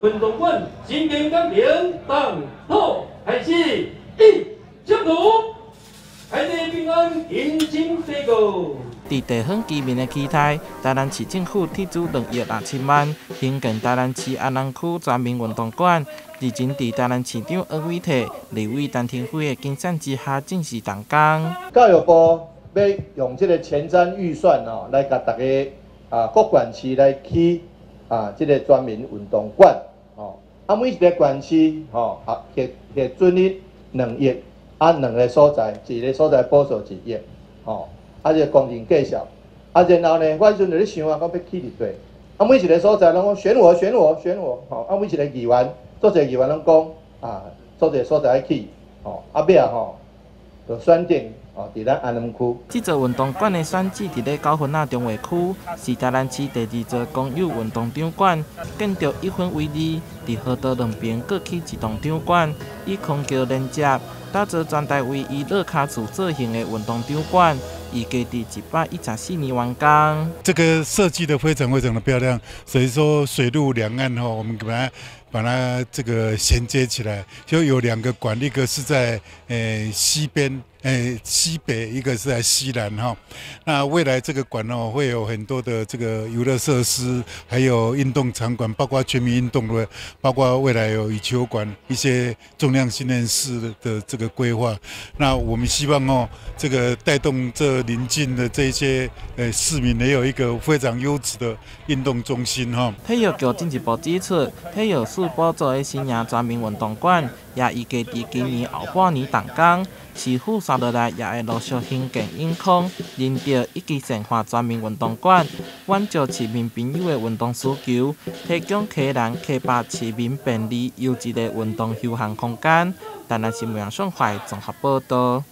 运动馆新建工程当好开始，进入，海地平安迎亲这个。伫地方居民的期待，台南市政府摕出2亿6000万兴建台南市安南区全民运动馆。日前伫台南市长柯伟摕、立委陈廷辉的竞选之下，正式动工。教育部要用这个前瞻预算来甲大家各县市来起这个全民运动馆每一个县市摕准你2亿，2个所在，一个所在补助1亿这个工程介绍然后呢，我迄阵就咧想讲要起伫地每一个所在拢讲选我每一个议员，做一个议员拢讲做一个所在爱起尾就选定伫咱安南区。这座运动馆的选址伫咧9份中华区，是台南市第2座公有运动场馆，建筑1分为2，伫河道两边各起一栋场馆，以空桥连接，打造全台唯一乐卡柱造型的运动场馆。预计伫114年完工。这个设计的非常的漂亮，所以说水陆两岸我们把它这个衔接起来，就有2个馆，一个是在西边。西北一个是在西南那未来这个馆会有很多的这个游乐设施，还有运动场馆，包括全民运动的，包括未来有羽球馆、一些重量训练室的这个规划。那我们希望这个带动这邻近的这些市民也有一个非常优质的运动中心体育局进一步指出，体育署补助的新营全民运动馆也预计伫今年后半年动工。市府3落来也会陆续兴建影空、人潮以及善化全民运动馆，满足市民朋友的运动需求，提供客人、客泊市民便利优质的运动休闲空间。台南新闻网综合报道。